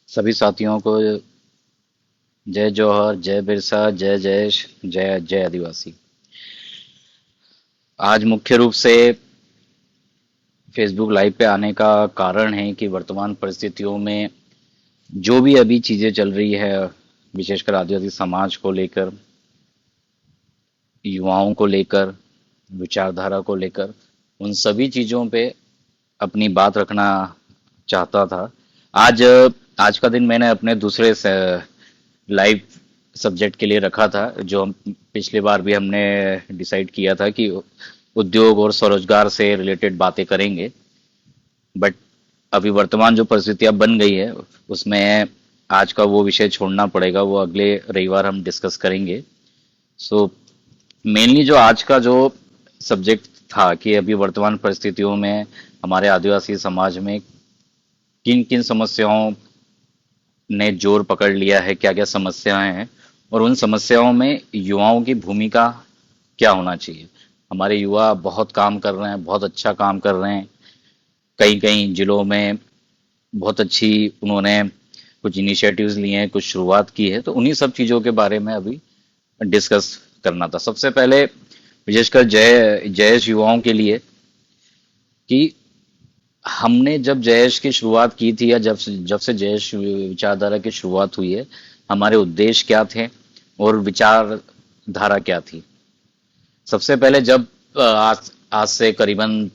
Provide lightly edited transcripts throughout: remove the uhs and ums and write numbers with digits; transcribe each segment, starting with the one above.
सभी साथियों को जय जौहर, जय बिरसा, जय जयेश, जय जय आदिवासी। आज मुख्य रूप से फेसबुक लाइव पे आने का कारण है कि वर्तमान परिस्थितियों में जो भी अभी चीजें चल रही है, विशेषकर आदिवासी समाज को लेकर, युवाओं को लेकर, विचारधारा को लेकर, उन सभी चीजों पे अपनी बात रखना चाहता था। आज आज का दिन मैंने अपने दूसरे लाइव सब्जेक्ट के लिए रखा था, जो हम पिछली बार भी हमने डिसाइड किया था कि उद्योग और स्वरोजगार से रिलेटेड बातें करेंगे। बट अभी वर्तमान जो परिस्थितियां बन गई है, उसमें आज का वो विषय छोड़ना पड़ेगा, वो अगले रविवार हम डिस्कस करेंगे। सो मेनली जो आज का जो सब्जेक्ट था कि अभी वर्तमान परिस्थितियों में हमारे आदिवासी समाज में किन किन समस्याओं ने जोर पकड़ लिया है, क्या क्या समस्याएं हैं, और उन समस्याओं में युवाओं की भूमिका क्या होना चाहिए। हमारे युवा बहुत काम कर रहे हैं, बहुत अच्छा काम कर रहे हैं। कई कई जिलों में बहुत अच्छी उन्होंने कुछ इनिशिएटिव्स लिए हैं, कुछ शुरुआत की है, तो उन्हीं सब चीज़ों के बारे में अभी डिस्कस करना था। सबसे पहले विशेषकर जयेश युवाओं के लिए कि हमने जब जयेश की शुरुआत की थी, या जब से जयेश विचारधारा की शुरुआत हुई है, हमारे उद्देश्य क्या थे और विचारधारा क्या थी। सबसे पहले जब आज आज से करीबन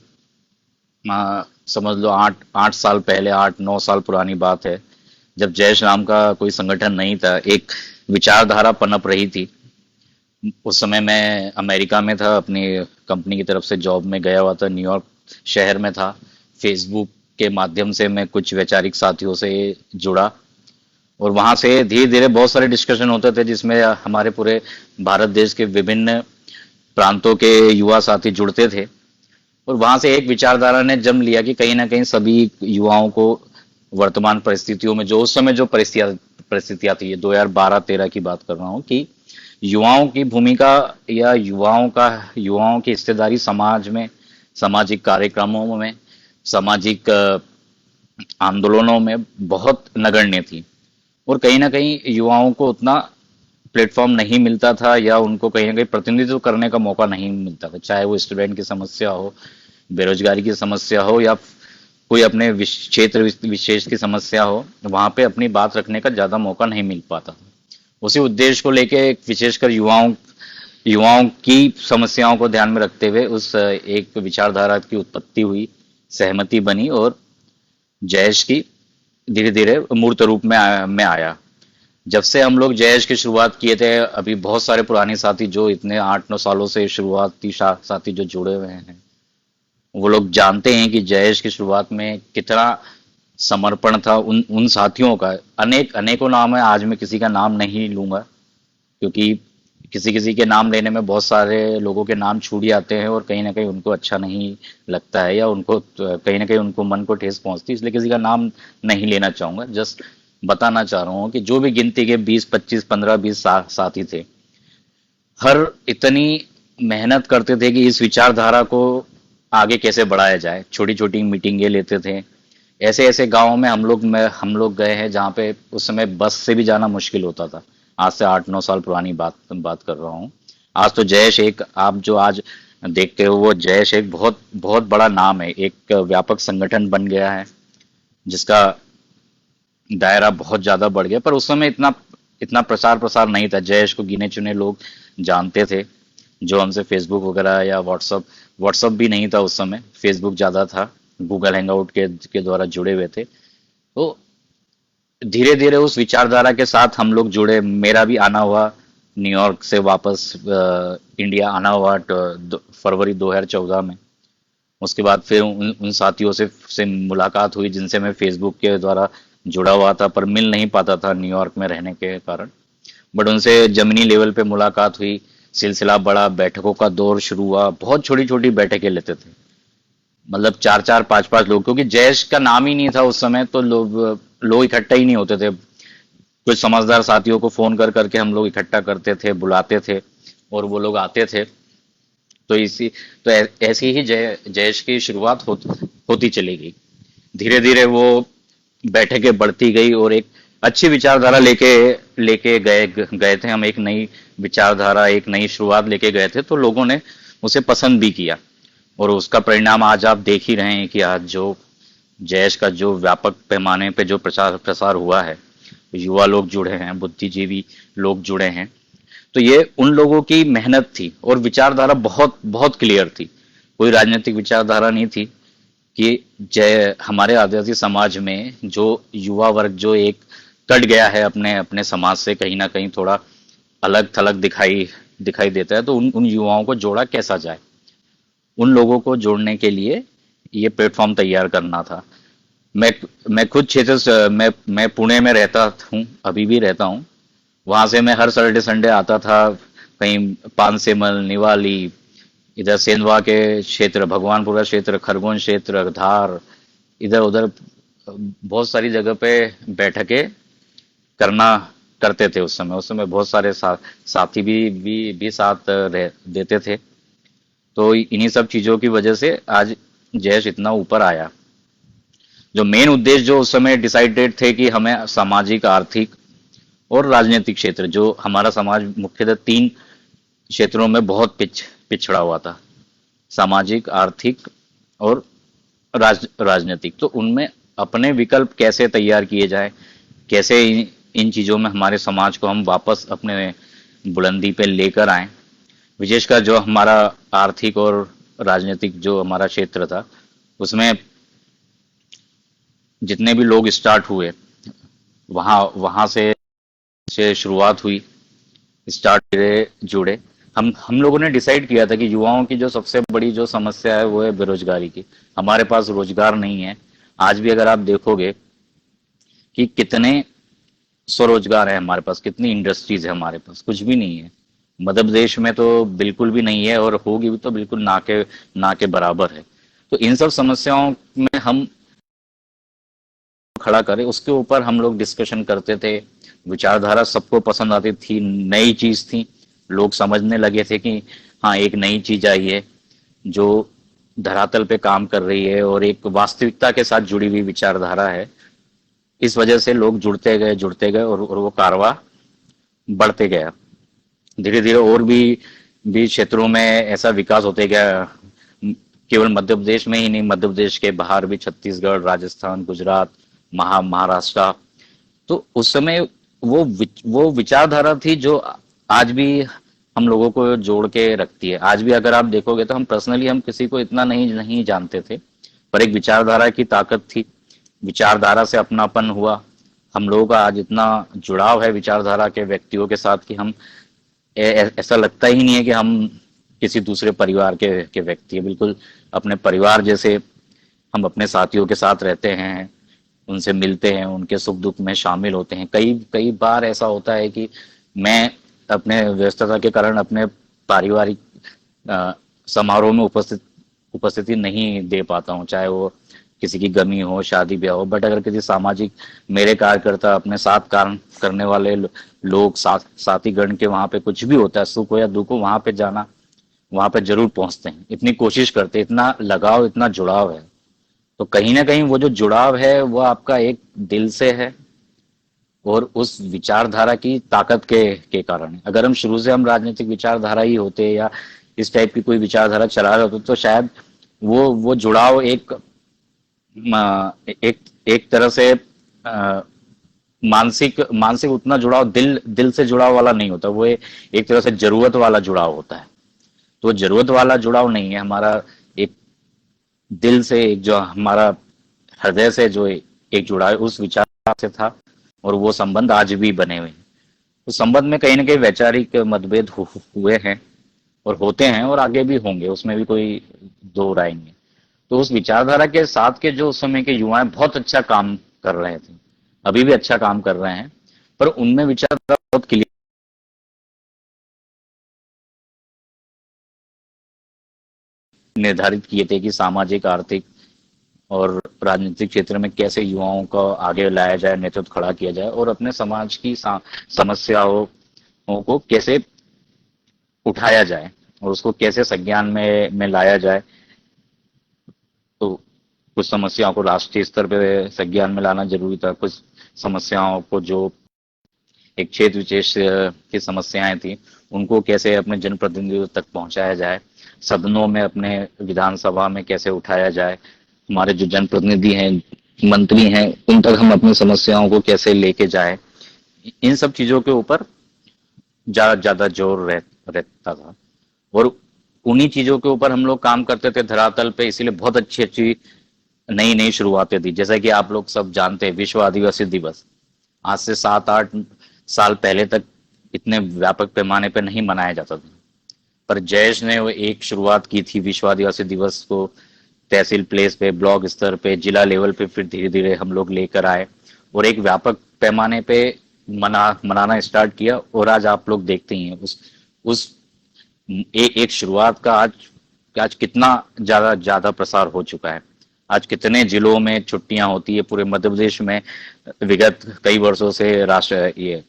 समझ लो आठ आठ साल पहले, 8-9 साल पुरानी बात है, जब जयेश नाम का कोई संगठन नहीं था, एक विचारधारा पनप रही थी। उस समय मैं अमेरिका में था, अपनी कंपनी की तरफ से जॉब में गया हुआ था, न्यूयॉर्क शहर में था। फेसबुक के माध्यम से मैं कुछ वैचारिक साथियों से जुड़ा, और वहां से धीरे धीरे बहुत सारे डिस्कशन होते थे, जिसमें हमारे पूरे भारत देश के विभिन्न प्रांतों के युवा साथी जुड़ते थे। और वहां से एक विचारधारा ने जन्म लिया कि कहीं ना कहीं सभी युवाओं को वर्तमान परिस्थितियों में, जो उस समय जो परिस्थितियां थी, ये 2012-13 की बात कर रहा हूँ, कि युवाओं की भूमिका या युवाओं की हिस्सेदारी समाज में, सामाजिक कार्यक्रमों में, सामाजिक आंदोलनों में बहुत नगण्य थी। और कहीं ना कहीं युवाओं को उतना प्लेटफॉर्म नहीं मिलता था, या उनको कहीं ना कहीं प्रतिनिधित्व करने का मौका नहीं मिलता था, चाहे वो स्टूडेंट की समस्या हो, बेरोजगारी की समस्या हो, या कोई अपने क्षेत्र विशेष की समस्या हो, वहां पे अपनी बात रखने का ज्यादा मौका नहीं मिल पाता। उसी उद्देश्य को लेके विशेषकर युवाओं युवाओं की समस्याओं को ध्यान में रखते हुए उस एक विचारधारा की उत्पत्ति हुई, सहमति बनी, और जयेश की धीरे धीरे मूर्त रूप में आया। जब से हम लोग जयेश की शुरुआत किए थे, अभी बहुत सारे पुराने साथी जो इतने 8-9 सालों से शुरुआती साथी जो जुड़े हुए हैं, वो लोग जानते हैं कि जयेश की शुरुआत में कितना समर्पण था उन उन साथियों का। अनेकों नाम है, आज मैं किसी का नाम नहीं लूंगा, क्योंकि किसी किसी के नाम लेने में बहुत सारे लोगों के नाम छूट जाते हैं, और कहीं ना कहीं उनको अच्छा नहीं लगता है, या उनको कहीं ना कहीं उनको मन को ठेस पहुंचती है, इसलिए किसी का नाम नहीं लेना चाहूंगा। जस्ट बताना चाह रहा हूँ कि जो भी गिनती के 20, 25, 15, 20 साथी थे, हर इतनी मेहनत करते थे कि इस विचारधारा को आगे कैसे बढ़ाया जाए। छोटी छोटी मीटिंगें लेते थे। ऐसे ऐसे गांवों में हम लोग गए हैं जहाँ पे उस समय बस से भी जाना मुश्किल होता था। आज से 8-9 साल पुरानी बात कर रहा हूँ। आज तो जयेश एक, आप जो आज देखते हो, वो जयेश एक बहुत बहुत बड़ा नाम है, एक व्यापक संगठन बन गया है, जिसका दायरा बहुत ज्यादा बढ़ गया। पर उस समय इतना इतना प्रचार प्रसार नहीं था, जयेश को गिने चुने लोग जानते थे, जो हमसे फेसबुक वगैरह या व्हाट्सअप भी नहीं था उस समय, फेसबुक ज्यादा था, गूगल हैंगआउट के द्वारा जुड़े हुए थे। तो धीरे धीरे उस विचारधारा के साथ हम लोग जुड़े। मेरा भी आना हुआ, न्यूयॉर्क से वापस इंडिया आना हुआ फरवरी 2014 में। उसके बाद फिर उन साथियों से मुलाकात हुई, जिनसे मैं फेसबुक के द्वारा जुड़ा हुआ था, पर मिल नहीं पाता था न्यूयॉर्क में रहने के कारण। बट उनसे जमीनी लेवल पे मुलाकात हुई, सिलसिला बढ़ा, बैठकों का दौर शुरू हुआ। बहुत छोटी छोटी बैठकें लेते थे, मतलब 4-4, 5-5 लोग, क्योंकि जैश का नाम ही नहीं था उस समय, तो लोग इकट्ठा ही नहीं होते थे। कुछ समझदार साथियों को फोन कर करके हम लोग इकट्ठा करते थे, बुलाते थे, और वो लोग आते थे। तो इसी तो ऐसी ही जयेश की शुरुआत होती चली गई। धीरे धीरे वो बैठकें बढ़ती गई, और एक अच्छी विचारधारा लेके लेके गए गए थे हम, एक नई विचारधारा, एक नई शुरुआत लेके गए थे, तो लोगों ने उसे पसंद भी किया। और उसका परिणाम आज आप देख ही रहे हैं कि आज जो जैश का जो व्यापक पैमाने पे जो प्रचार प्रसार हुआ है, युवा लोग जुड़े हैं, बुद्धिजीवी लोग जुड़े हैं, तो ये उन लोगों की मेहनत थी और विचारधारा बहुत बहुत क्लियर थी। कोई राजनीतिक विचारधारा नहीं थी कि जय हमारे आदिवासी समाज में जो युवा वर्ग जो एक कट गया है अपने अपने समाज से, कहीं ना कहीं थोड़ा अलग थलग दिखाई दिखाई देता है, तो उन उन युवाओं को जोड़ा कैसा जाए। उन लोगों को जोड़ने के लिए ये प्लेटफॉर्म तैयार करना था। मैं मैं खुद क्षेत्र मैं पुणे में रहता हूँ, अभी भी रहता हूँ। वहां से मैं हर सैटरडे संडे आता था, कहीं पानसेमल, निवाली, इधर सेंधवा के क्षेत्र, भगवानपुरा क्षेत्र, खरगोन क्षेत्र, धार, इधर उधर बहुत सारी जगह पे बैठकें करना करते थे। उस समय बहुत सारे साथी भी साथ देते थे। तो इन्हीं सब चीजों की वजह से आज जयश इतना ऊपर आया। जो मेन उद्देश्य जो उस समय डिसाइडेड थे कि हमें सामाजिक, आर्थिक और राजनीतिक क्षेत्र, जो हमारा समाज मुख्यतः तीन क्षेत्रों में बहुत पिछड़ा हुआ था, सामाजिक, आर्थिक और राजनीतिक, तो उनमें अपने विकल्प कैसे तैयार किए जाए, कैसे इन चीजों में हमारे समाज को हम वापस अपने बुलंदी पे लेकर आए। विशेषकर जो हमारा आर्थिक और राजनीतिक जो हमारा क्षेत्र था, उसमें जितने भी लोग स्टार्ट हुए, वहां वहां से शुरुआत हुई, स्टार्ट जुड़े। हम लोगों ने डिसाइड किया था कि युवाओं की जो सबसे बड़ी जो समस्या है वो है बेरोजगारी की। हमारे पास रोजगार नहीं है। आज भी अगर आप देखोगे कि कितने स्वरोजगार है हमारे पास, कितनी इंडस्ट्रीज है हमारे पास, कुछ भी नहीं है। मध्य प्रदेश में तो बिल्कुल भी नहीं है, और होगी भी तो बिल्कुल ना के बराबर है। तो इन सब समस्याओं में हम खड़ा करें, उसके ऊपर हम लोग डिस्कशन करते थे। विचारधारा सबको पसंद आती थी, नई चीज थी। लोग समझने लगे थे कि हाँ, एक नई चीज आई है जो धरातल पे काम कर रही है और एक वास्तविकता के साथ जुड़ी हुई विचारधारा है। इस वजह से लोग जुड़ते गए और वो कारवा बढ़ते गया। धीरे धीरे और भी क्षेत्रों में ऐसा विकास होते गया। केवल मध्य प्रदेश में ही नहीं, मध्य प्रदेश के बाहर भी, छत्तीसगढ़, राजस्थान, गुजरात, महाराष्ट्र। तो उस समय वो विचारधारा थी जो आज भी हम लोगों को जोड़ के रखती है। आज भी अगर आप देखोगे तो हम पर्सनली हम किसी को इतना नहीं नहीं जानते थे, पर एक विचारधारा की ताकत थी, विचारधारा से अपनापन हुआ। हम लोगों का आज इतना जुड़ाव है विचारधारा के व्यक्तियों के साथ कि हम ऐसा लगता ही नहीं है कि हम किसी दूसरे परिवार के व्यक्ति है। बिल्कुल अपने परिवार जैसे हम अपने साथियों के साथ रहते हैं, उनसे मिलते हैं, उनके सुख दुख में शामिल होते हैं। कई कई बार ऐसा होता है कि मैं अपने व्यस्तता के कारण अपने पारिवारिक अ, समारोह में उपस्थिति नहीं दे पाता हूँ, चाहे वो किसी की गमी हो, शादी ब्याह हो। बट अगर किसी सामाजिक, मेरे कार्यकर्ता, अपने साथ काम करने वाले लोग, साथी गण के वहां पे कुछ भी होता है, सुख हो या दुख हो, वहां पे जाना, वहां पे जरूर पहुंचते हैं, इतनी कोशिश करते हैं, इतना लगाव, इतना जुड़ाव है। तो कहीं ना कहीं वो जो जुड़ाव है वो आपका एक दिल से है और उस विचारधारा की ताकत के कारण है। अगर हम शुरू से हम राजनीतिक विचारधारा ही होते या इस टाइप की कोई विचारधारा चला रहे होते, तो शायद वो जुड़ाव एक एक तरह से मानसिक मानसिक उतना जुड़ाव, दिल दिल से जुड़ाव वाला नहीं होता। वो एक तरह से जरूरत वाला जुड़ाव होता है। तो जरूरत वाला जुड़ाव नहीं है हमारा, एक दिल से, एक जो हमारा हृदय से जो एक जुड़ाव उस विचार से था, और वो संबंध आज भी बने हुए हैं। उस संबंध में कहीं ना कहीं वैचारिक मतभेद हुए हैं और होते हैं और आगे भी होंगे, उसमें भी कोई दो राय नहीं है। तो उस विचारधारा के साथ के जो उस समय के युवा बहुत अच्छा काम कर रहे थे, अभी भी अच्छा काम कर रहे हैं, पर उनमें विचारधारा बहुत क्लियर निर्धारित किए थे कि सामाजिक, आर्थिक और राजनीतिक क्षेत्र में कैसे युवाओं को आगे लाया जाए, नेतृत्व खड़ा किया जाए, और अपने समाज की समस्याओं को कैसे उठाया जाए और उसको कैसे संज्ञान में लाया जाए। तो कुछ समस्याओं को राष्ट्रीय स्तर पे संज्ञान में लाना जरूरी था, कुछ समस्याओं को जो एक क्षेत्र विशेष की समस्याएं थी उनको कैसे अपने जनप्रतिनिधियों तक पहुंचाया जाए, सदनों में अपने विधानसभा में कैसे उठाया जाए, हमारे जो जनप्रतिनिधि हैं, मंत्री हैं, उन तक हम अपनी समस्याओं को कैसे लेके जाए, इन सब चीजों के ऊपर ज्यादा ज्यादा रहता था। और उन्हीं चीजों के ऊपर हम लोग काम करते थे धरातल पे, इसीलिए बहुत अच्छी अच्छी नई नई शुरुआतें थी। जैसा कि आप लोग सब जानते हैं, विश्व आदिवासी दिवस आज से 7-8 साल पहले तक इतने व्यापक पैमाने पर नहीं मनाया जाता था, पर जयेश ने वो एक शुरुआत की थी विश्व आदिवासी दिवस को, तहसील प्लेस पे, ब्लॉक स्तर पे, जिला लेवल पे, फिर धीरे धीरे हम लोग लेकर आए और एक व्यापक पैमाने पे मनाना स्टार्ट किया। और आज आप लोग देखते ही हैं उस एक शुरुआत का आज कितना ज्यादा ज्यादा प्रसार हो चुका है। आज कितने जिलों में छुट्टियां होती है, पूरे मध्य प्रदेश में विगत कई वर्षों से राष्ट्र ये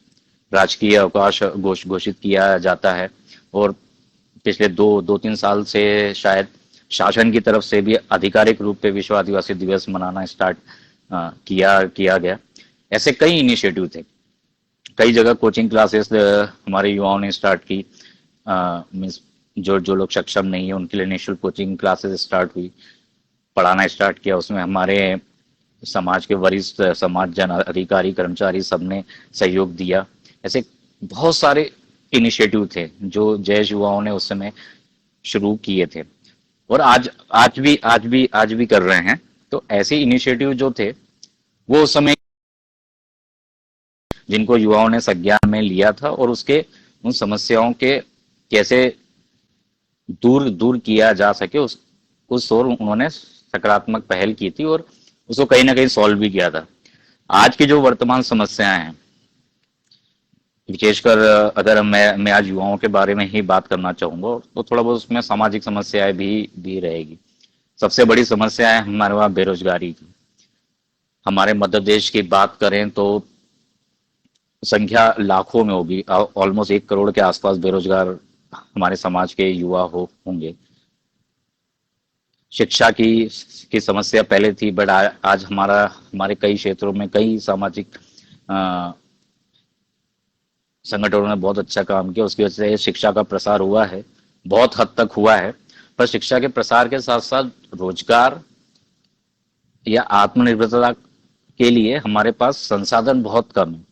राजकीय अवकाश घोषित किया जाता है। और पिछले 2-3 साल से शायद शासन की तरफ से भी आधिकारिक रूप पे विश्व आदिवासी दिवस मनाना स्टार्ट किया गया। ऐसे कई इनिशिएटिव थे, कई जगह कोचिंग क्लासेस हमारे युवाओं ने स्टार्ट की। मीन्स जो जो लोग सक्षम नहीं है उनके लिए निःशुल्क कोचिंग क्लासेस स्टार्ट हुई, पढ़ाना स्टार्ट किया। उसमें हमारे समाज के वरिष्ठ समाज जन अधिकारी कर्मचारी सबने सहयोग दिया। ऐसे बहुत सारे इनिशिएटिव थे जो जैश युवाओं ने उस समय शुरू किए थे और आज भी कर रहे हैं। तो ऐसे इनिशिएटिव जो थे वो उस समय जिनको युवाओं ने संज्ञान में लिया था और उसके उन समस्याओं के कैसे दूर दूर किया जा सके उस ओर उन्होंने सकारात्मक पहल की थी और उसको कहीं ना कहीं सॉल्व भी किया था। आज की जो वर्तमान समस्याएं हैं, विशेषकर अगर मैं आज युवाओं के बारे में ही बात करना चाहूंगा तो थोड़ा बहुत उसमें सामाजिक समस्याएं भी रहेगी। सबसे बड़ी समस्या है हमारे वहाँ बेरोजगारी की। हमारे मध्य प्रदेश की बात करें तो संख्या लाखों में होगी, ऑलमोस्ट 1 करोड़ के आसपास बेरोजगार हमारे समाज के युवा होंगे। शिक्षा की समस्या पहले थी, बट आज हमारे कई क्षेत्रों में कई सामाजिक अ, संगठनों ने बहुत अच्छा काम किया, उसकी वजह से शिक्षा का प्रसार हुआ है, बहुत हद तक हुआ है। पर शिक्षा के प्रसार के साथ साथ रोजगार या आत्मनिर्भरता के लिए हमारे पास संसाधन बहुत कम है।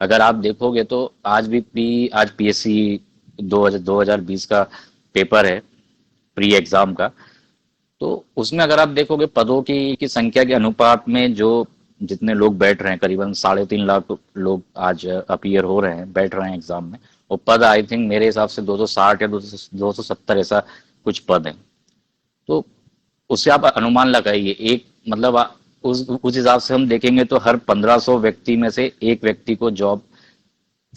अगर आप देखोगे तो आज पीएससी 2020 का पेपर है, प्री एग्जाम का, तो उसमें अगर आप देखोगे पदों की संख्या के अनुपात में जो जितने लोग बैठ रहे हैं, करीबन 3.5 लाख लोग आज अपीयर हो रहे हैं, बैठ रहे हैं एग्जाम में, और पद आई थिंक मेरे हिसाब से 260 या 270 ऐसा कुछ पद है। तो उससे आप अनुमान लगाइए, एक मतलब उस हिसाब से हम देखेंगे तो हर 1500 व्यक्ति में से एक व्यक्ति को जॉब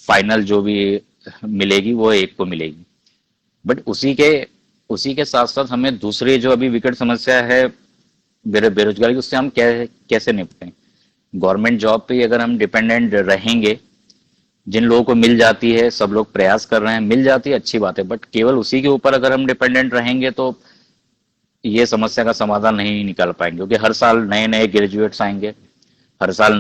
फाइनल जो भी मिलेगी वो एक को मिलेगी। बट उसी के साथ साथ हमें दूसरी जो अभी विकट समस्या है बेरोजगारी की, उससे हम कैसे निपटें। गवर्नमेंट जॉब पे अगर हम डिपेंडेंट रहेंगे, जिन लोगों को मिल जाती है, सब लोग प्रयास कर रहे हैं, मिल जाती है अच्छी बात है, बट केवल उसी के ऊपर अगर हम डिपेंडेंट रहेंगे तो ये समस्या का समाधान नहीं निकाल पाएंगे, क्योंकि हर साल नए नए ग्रेजुएट्स आएंगे, हर साल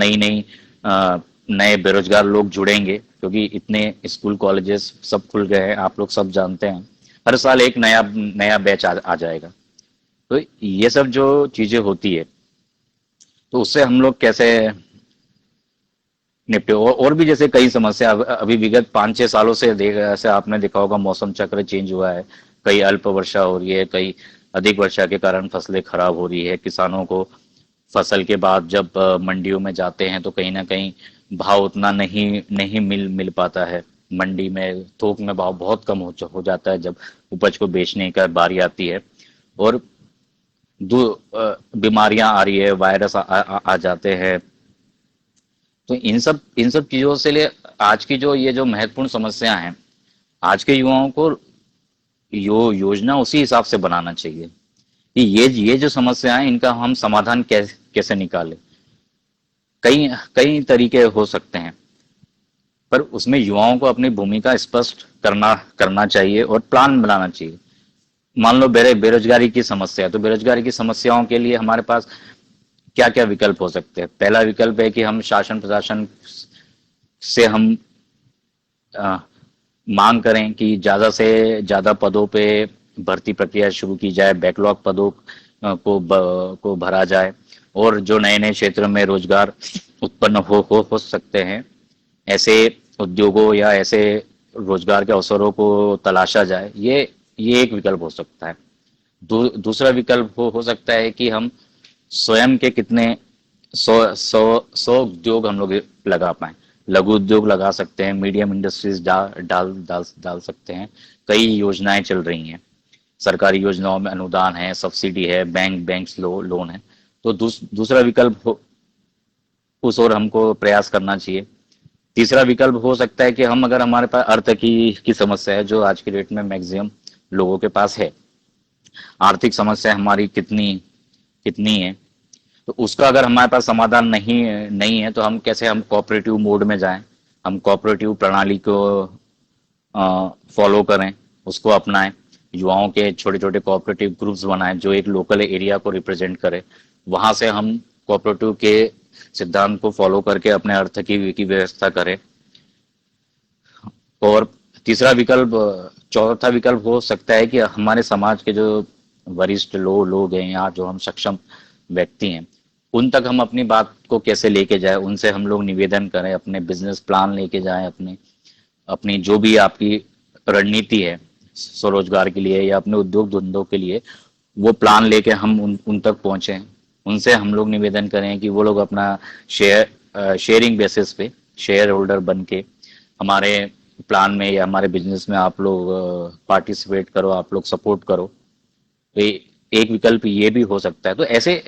नए बेरोजगार लोग जुड़ेंगे, क्योंकि इतने स्कूल कॉलेजेस सब खुल गए हैं, आप लोग सब जानते हैं। हर साल एक नया नया बैच आ जाएगा। तो ये सब जो चीजें होती है तो उससे हम लोग कैसे निपटे। और भी जैसे कई समस्या अभी विगत 5-6 सालों से ऐसे आपने देखा होगा, मौसम चक्र चेंज हुआ है, कई अल्प वर्षा हो रही है, कई अधिक वर्षा के कारण फसलें खराब हो रही है। किसानों को फसल के बाद जब मंडियों में जाते हैं तो कहीं ना कहीं भाव उतना नहीं नहीं मिल पाता है। मंडी में थोक में भाव बहुत कम हो जाता है जब उपज को बेचने का बारी आती है। और बीमारियां आ रही है, वायरस आ जाते हैं। तो इन सब चीजों से लिए आज की ये जो महत्वपूर्ण समस्या है, आज के युवाओं को योजना उसी हिसाब से बनाना चाहिए कि ये जो समस्या है इनका हम समाधान कैसे निकालें। कई कई तरीके हो सकते हैं, पर उसमें युवाओं को अपनी भूमिका स्पष्ट करना चाहिए और प्लान बनाना चाहिए। मान लो बेरोजगारी की समस्या है, तो बेरोजगारी की समस्याओं के लिए हमारे पास क्या क्या विकल्प हो सकते हैं। पहला विकल्प है कि हम शासन प्रशासन से हम अ, मांग करें कि ज्यादा से ज्यादा पदों पे भर्ती प्रक्रिया शुरू की जाए, बैकलॉग पदों को भरा जाए, और जो नए नए क्षेत्र में रोजगार उत्पन्न हो सकते हैं, ऐसे उद्योगों या ऐसे रोजगार के अवसरों को तलाशा जाए। ये एक विकल्प हो सकता है। दूसरा विकल्प हो सकता है कि हम स्वयं के कितने सौ उद्योग हम लोग लगा पाए। लघु उद्योग लगा सकते हैं, मीडियम इंडस्ट्रीज डाल सकते हैं। कई योजनाएं चल रही हैं, सरकारी योजनाओं में अनुदान है, सब्सिडी है, बैंक्स लोन है। तो दूसरा विकल्प उस ओर हमको प्रयास करना चाहिए। तीसरा विकल्प हो सकता है कि हम, अगर हमारे पास अर्थ की समस्या है, जो आज की डेट में मैक्सिमम लोगों के पास है, आर्थिक समस्या हमारी कितनी कितनी है, तो उसका अगर हमारे पास समाधान नहीं नहीं है, तो हम कैसे, हम कोऑपरेटिव मोड में जाएं, हम कोऑपरेटिव प्रणाली को फॉलो करें, उसको अपनाएं, युवाओं के छोटे छोटे कोऑपरेटिव ग्रुप्स बनाएं जो एक लोकल एरिया को रिप्रेजेंट करे। वहां से हम कोऑपरेटिव के सिद्धांत को फॉलो करके अपने अर्थ की व्यवस्था करें। और तीसरा विकल्प, चौथा विकल्प हो सकता है कि हमारे समाज के जो वरिष्ठ लोग हैं, या जो हम सक्षम व्यक्ति हैं, उन तक हम अपनी बात को कैसे लेके जाए, उनसे हम लोग निवेदन करें, अपने बिजनेस प्लान लेके जाएं, अपने अपनी जो भी आपकी रणनीति है स्वरोजगार के लिए या अपने उद्योग धंधों के लिए, वो प्लान लेके हम उन तक पहुंचे। उनसे हम लोग निवेदन करें कि वो लोग अपना शेयरिंग बेसिस पे शेयर होल्डर बन के हमारे प्लान में या हमारे बिजनेस में आप लोग पार्टिसिपेट करो, आप लोग सपोर्ट करो। तो एक विकल्प ये भी हो सकता है। तो ऐसे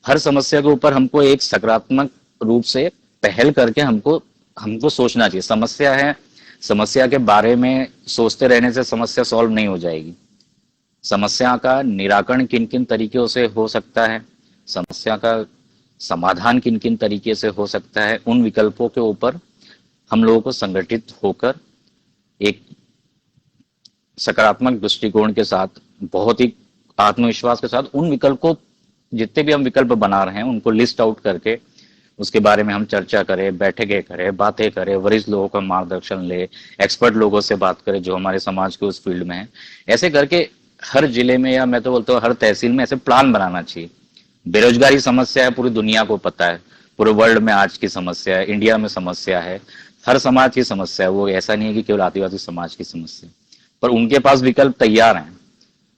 हर समस्या के ऊपर हमको एक सकारात्मक रूप से पहल करके हमको हमको सोचना चाहिए। समस्या है, समस्या के बारे में सोचते रहने से समस्या सॉल्व नहीं हो जाएगी। समस्या का निराकरण किन किन तरीकों से हो सकता है, समस्या का समाधान किन किन तरीके से हो सकता है, उन विकल्पों के ऊपर हम लोगों को संगठित होकर एक सकारात्मक दृष्टिकोण के साथ, बहुत ही आत्मविश्वास के साथ उन विकल्प को, जितने भी हम विकल्प बना रहे हैं, उनको लिस्ट आउट करके उसके बारे में हम चर्चा करें, बैठकें करें, बातें करें, वरिष्ठ लोगों का मार्गदर्शन ले, एक्सपर्ट लोगों से बात करें जो हमारे समाज के उस फील्ड में है। ऐसे करके हर जिले में, या मैं तो बोलता हूँ हर तहसील में, ऐसे प्लान बनाना चाहिए। बेरोजगारी समस्या है, पूरी दुनिया को पता है, पूरे वर्ल्ड में आज की समस्या है, इंडिया में समस्या है, हर समाज की समस्या है। वो ऐसा नहीं है कि केवल आदिवासी समाज की समस्या, पर उनके पास विकल्प तैयार हैं।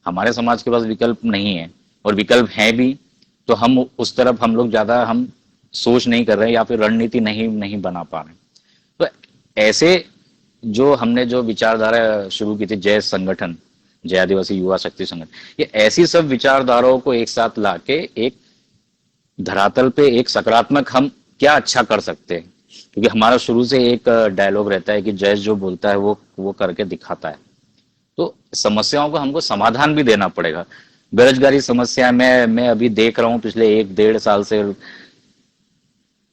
हमारे समाज के पास विकल्प नहीं है, और विकल्प है भी तो हम उस तरफ हम लोग ज्यादा हम सोच नहीं कर रहे, या फिर रणनीति नहीं नहीं बना पा रहे। तो ऐसे जो हमने जो विचारधारा शुरू की थी, जय संगठन, जय आदिवासी युवा शक्ति संगठन, ये ऐसी सब विचारधाराओं को एक साथ लाके एक धरातल पे एक सकारात्मक हम क्या अच्छा कर सकते हैं। क्योंकि हमारा शुरू से एक डायलॉग रहता है कि जय जो बोलता है वो करके दिखाता है। तो समस्याओं को हमको समाधान भी देना पड़ेगा। बेरोजगारी समस्या मैं अभी देख रहा हूँ पिछले 1 डेढ़ साल से,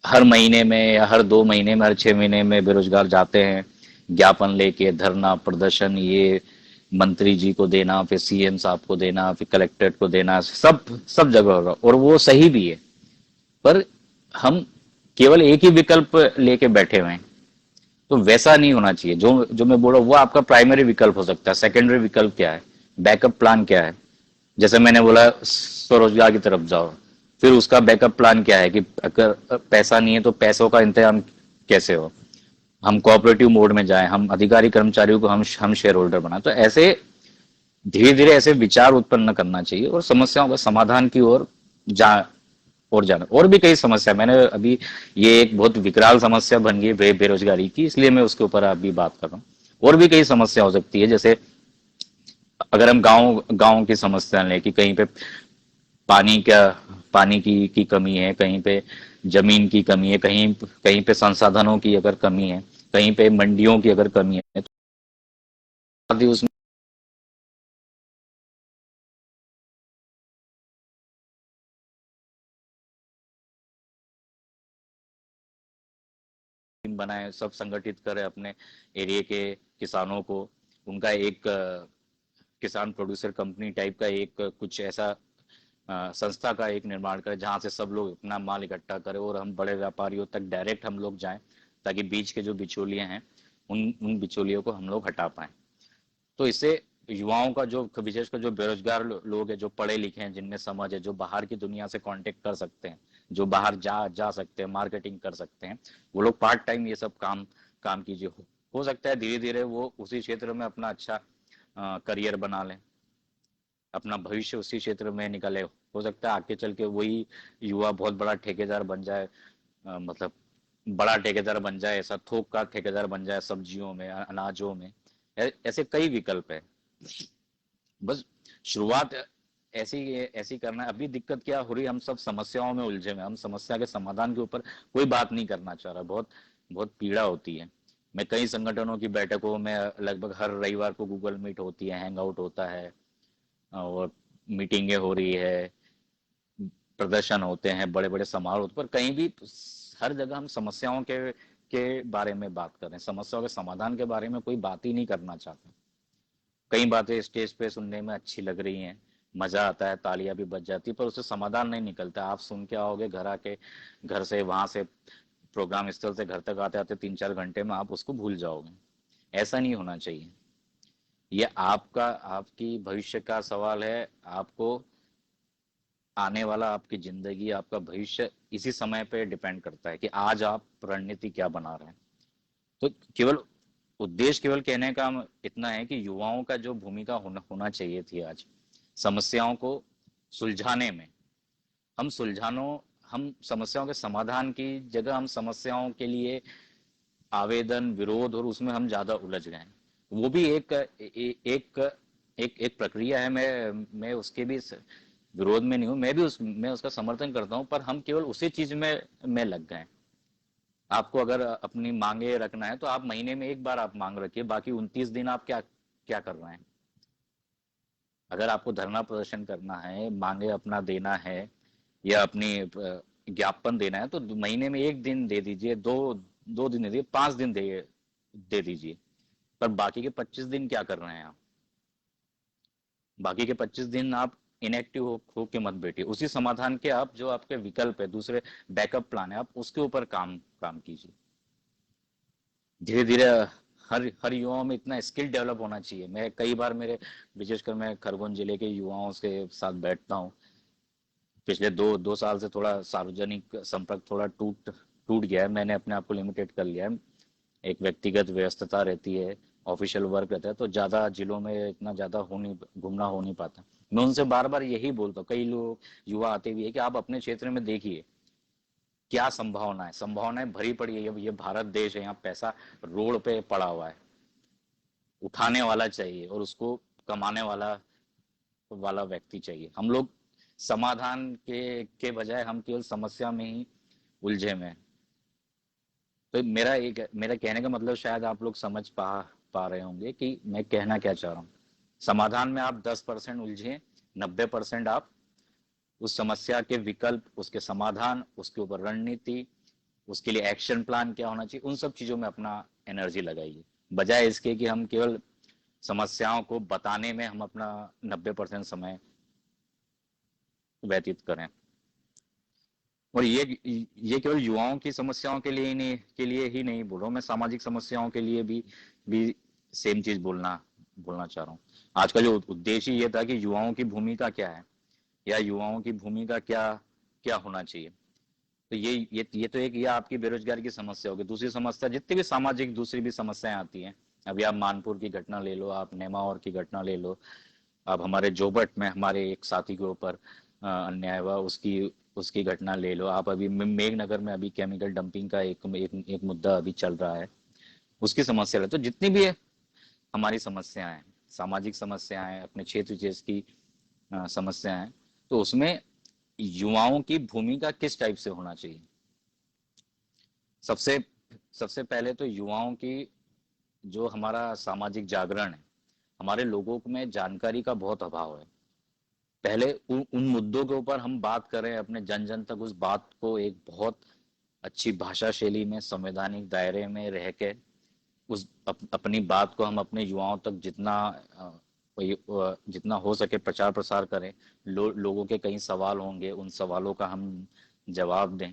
हर महीने में या हर 2 महीने में, हर 6 महीने में बेरोजगार जाते हैं ज्ञापन लेके, धरना प्रदर्शन, ये मंत्री जी को देना, फिर सीएम साहब को देना, फिर कलेक्ट्रेट को देना, सब जगह होगा, और वो सही भी है। पर हम केवल एक ही विकल्प लेके बैठे हुए हैं, तो वैसा नहीं होना चाहिए। जो जो मैं बोल रहा हूँ वो आपका प्राइमरी विकल्प हो सकता है। सेकेंडरी विकल्प क्या है, बैकअप प्लान क्या है। जैसे मैंने बोला स्वरोजगार की तरफ जाओ, फिर उसका बैकअप प्लान क्या है कि अगर पैसा नहीं है तो पैसों का इंतजाम कैसे हो, हम कोऑपरेटिव मोड में जाएं, हम अधिकारी कर्मचारियों को हम शेयर होल्डर बनाए। तो ऐसे धीरे धीरे ऐसे विचार उत्पन्न करना चाहिए, और समस्याओं का समाधान की ओर जा और जाना। और भी कई समस्या, मैंने अभी, ये एक बहुत विकराल समस्या बन गई बेरोजगारी की, इसलिए मैं उसके ऊपर अभी बात कर रहा हूँ। और भी कई समस्या हो सकती है, जैसे अगर हम गांव गांव की समस्या लें कि कहीं पे पानी का पानी की कमी है, कहीं पे जमीन की कमी है, कहीं कहीं पे संसाधनों की अगर कमी है, कहीं पे मंडियों की अगर कमी है, तो उसमें टीम बनाए, सब संगठित करें अपने एरिया के किसानों को, उनका एक किसान प्रोड्यूसर कंपनी टाइप का एक कुछ ऐसा संस्था का एक निर्माण करें जहां से सब लोग अपना माल इकट्ठा करें और हम बड़े व्यापारियों तक डायरेक्ट हम लोग जाएं, ताकि बीच के जो बिचौलिए हैं उन उन बिचौलियों को हम लोग हटा पाएं। तो इससे युवाओं का जो विशेषकर जो बेरोजगार लोग हैं, जो पढ़े लिखे हैं, जिनमें समझ है, जो बाहर की दुनिया से कांटेक्ट कर सकते हैं, जो बाहर जा जा सकते हैं, मार्केटिंग कर सकते हैं, वो लोग पार्ट टाइम ये सब काम काम कीजिए। हो सकता है धीरे धीरे वो उसी क्षेत्र में अपना अच्छा करियर बना लें, अपना भविष्य उसी क्षेत्र में निकले। हो सकता है आगे चल के वही युवा बहुत बड़ा ठेकेदार बन जाए, मतलब बड़ा ठेकेदार बन जाए, ऐसा थोक का ठेकेदार बन जाए सब्जियों में, अनाजों में। ऐसे कई विकल्प है। बस शुरुआत ऐसी ऐसी करना है। अभी दिक्कत क्या हो रही है, हम सब समस्याओं में उलझे हुए हैं। हम समस्या के समाधान के ऊपर कोई बात नहीं करना चाह रहा। बहुत बहुत पीड़ा होती है। मैं कई संगठनों की बैठकों में लगभग हर रविवार को गूगल मीट होती है, हैंग आउट होता है, और मीटिंगें हो रही है, प्रदर्शन होते हैं, बड़े बड़े समारोह होते हैं, पर कहीं भी हर जगह हम समस्याओं के बारे में बात कर रहे हैं। समस्याओं के समाधान के बारे में कोई बात ही नहीं करना चाहता। कई बातें स्टेज पे सुनने में अच्छी लग रही हैं, मजा आता है, तालियां भी बज जाती है, पर उससे समाधान नहीं निकलता। आप सुन के आओगे घर आके, घर से वहां से प्रोग्राम स्थल से घर तक आते आते 3-4 घंटे में आप उसको भूल जाओगे। ऐसा नहीं होना चाहिए। ये आपका आपकी भविष्य का सवाल है। आपको आने वाला आपकी जिंदगी, आपका भविष्य इसी समय पे डिपेंड करता है कि आज आप रणनीति क्या बना रहे हैं। तो केवल उद्देश्य केवल कहने का इतना है कि युवाओं का जो भूमिका होना चाहिए थी आज समस्याओं को सुलझाने में, हम सुलझानों हम समस्याओं के समाधान की जगह हम समस्याओं के लिए आवेदन, विरोध, और उसमें हम ज्यादा उलझ गए हैं। वो भी एक प्रक्रिया है। मैं उसके भी विरोध में नहीं हूं। मैं उसका समर्थन करता हूं, पर हम केवल उसी चीज में लग गए। आपको अगर अपनी मांगे रखना है तो आप महीने में एक बार आप मांग रखिए, बाकी 29 दिन आप क्या क्या कर रहे हैं। अगर आपको धरना प्रदर्शन करना है, मांगे अपना देना है, या अपनी ज्ञापन देना है, तो महीने में एक दिन दे दीजिए, दो दो दिन दे दीजिए, 5 दिन दे दीजिए। पर बाकी के 25 दिन क्या कर रहे हैं आप? बाकी के 25 दिन आप इनएक्टिव हो के मत बैठिए। उसी समाधान के आप जो आपके विकल्प है, दूसरे बैकअप प्लान है, आप उसके ऊपर काम काम कीजिए। धीरे धीरे हर युवाओं में इतना स्किल डेवलप होना चाहिए। मैं कई बार मेरे विशेषकर मैं खरगोन जिले के युवाओं के साथ बैठता हूँ। पिछले दो दो साल से थोड़ा सार्वजनिक संपर्क थोड़ा टूट गया है। मैंने अपने आप को लिमिटेड कर लिया है। एक व्यक्तिगत व्यस्तता रहती है, ऑफिशियल वर्क रहता है, तो ज्यादा जिलों में इतना ज्यादा हो नहीं, घूमना हो नहीं पाता। मैं उनसे बार बार यही बोलता हूँ, कई लोग युवा आते भी है, कि आप अपने क्षेत्र में देखिए क्या संभावना है। संभावनाएं भरी पड़ी है। ये भारत देश है, यहाँ पैसा रोड पे पड़ा हुआ है। उठाने वाला चाहिए और उसको कमाने वाला वाला व्यक्ति चाहिए। हम लोग समाधान के बजाय हम केवल समस्या में ही उलझे में हैं। तो मेरा कहने का मतलब शायद आप लोग समझ पा रहे होंगे कि मैं कहना क्या चाह रहा हूँ। समाधान में आप 10% उलझे, 90% आप उस समस्या के विकल्प, उसके समाधान, उसके ऊपर रणनीति, उसके लिए एक्शन प्लान क्या होना चाहिए, उन सब चीजों में अपना एनर्जी लगाइए, बजाय इसके कि हम केवल समस्याओं को बताने में हम अपना 90% समय व्यतीत करें। और ये केवल युवाओं की समस्याओं के लिए ही नहीं बोल रहा हूँ। मैं सामाजिक समस्याओं के लिए भी सेम चीज बोलना चाह रहा हूँ। आज का जो उद्देश्य ये था कि युवाओं की भूमिका क्या है, या युवाओं की भूमिका क्या क्या होना चाहिए। तो ये तो एक, ये आपकी बेरोजगारी की समस्या होगी। दूसरी समस्या, जितनी भी सामाजिक दूसरी भी समस्याएं आती हैं, अभी आप मानपुर की घटना ले लो, आप नेमावर की घटना ले लो, अब हमारे जोबट में हमारे एक साथी के ऊपर अन्याय हुआ, उसकी घटना ले लो। आप अभी मेघनगर में अभी केमिकल डंपिंग का एक मुद्दा अभी चल रहा है, उसकी समस्या ले। तो जितनी भी है हमारी समस्याएं, सामाजिक समस्याएं, अपने क्षेत्र विशेष की समस्याएं, तो उसमें युवाओं की भूमिका किस टाइप से होना चाहिए। सबसे सबसे पहले तो युवाओं की जो हमारा सामाजिक जागरण है, हमारे लोगों में जानकारी का बहुत अभाव है। पहले उन मुद्दों के ऊपर हम बात करें, अपने जन जन तक उस बात को एक बहुत अच्छी भाषा शैली में, संवैधानिक दायरे में रह के अपनी बात को हम अपने युवाओं तक जितना जितना हो सके प्रचार प्रसार करें। लोगों के कई सवाल होंगे, उन सवालों का हम जवाब दें।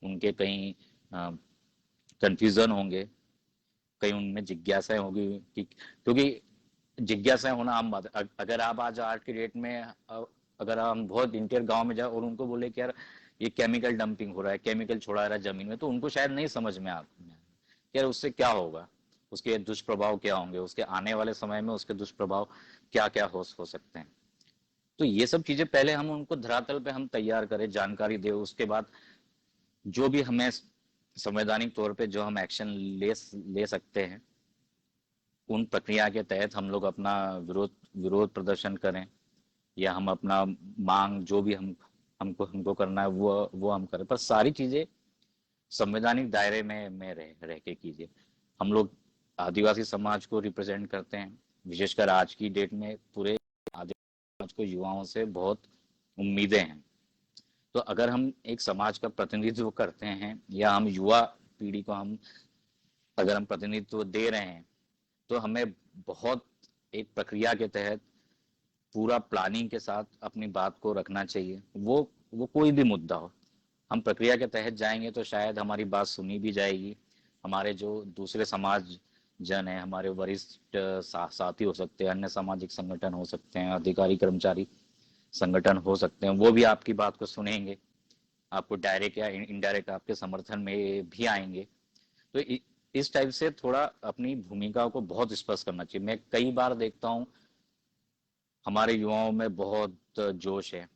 उनके कई कंफ्यूजन होंगे, कहीं उनमें जिज्ञासाएं होगी कि, क्योंकि जिज्ञासाएं होना आम बात है। अगर आप आज की डेट में अगर हम बहुत इंटर गांव में जाए और उनको बोले कि यार ये केमिकल डंपिंग हो रहा है, केमिकल छोड़ा जा रहा है जमीन में, तो उनको शायद नहीं समझ में आता कि यार उससे क्या होगा, उसके दुष्प्रभाव क्या होंगे, उसके आने वाले समय में उसके दुष्प्रभाव क्या क्या हो सकते हैं। तो ये सब चीजें पहले हम उनको धरातल पे हम तैयार करें, जानकारी दे, उसके बाद जो भी हमें संवैधानिक तौर पे जो हम एक्शन ले ले सकते हैं, उन प्रक्रिया के तहत हम लोग अपना विरोध विरोध प्रदर्शन करें, या हम अपना मांग जो भी हम हमको हमको करना है वो हम करें, पर सारी चीजें संवैधानिक दायरे में रह के कीजिए। हम लोग आदिवासी समाज को रिप्रेजेंट करते हैं, विशेषकर आज की डेट में पूरे आदिवासी समाज को युवाओं से बहुत उम्मीदें हैं। तो अगर हम एक समाज का प्रतिनिधित्व करते हैं, या हम युवा पीढ़ी को हम अगर हम प्रतिनिधित्व दे रहे हैं, तो हमें बहुत एक प्रक्रिया के तहत पूरा प्लानिंग के साथ अपनी बात को रखना चाहिए। वो कोई भी मुद्दा हो, हम प्रक्रिया के तहत जाएंगे तो शायद हमारी बात सुनी भी जाएगी। हमारे जो दूसरे समाज जन है, हमारे वरिष्ठ साथी हो सकते हैं, अन्य सामाजिक संगठन हो सकते हैं, अधिकारी कर्मचारी संगठन हो सकते हैं, वो भी आपकी बात को सुनेंगे, आपको डायरेक्ट या इनडायरेक्ट आपके समर्थन में भी आएंगे। तो इस टाइप से थोड़ा अपनी भूमिका को बहुत स्पष्ट करना चाहिए। मैं कई बार देखता हूँ हमारे युवाओं में बहुत जोश है,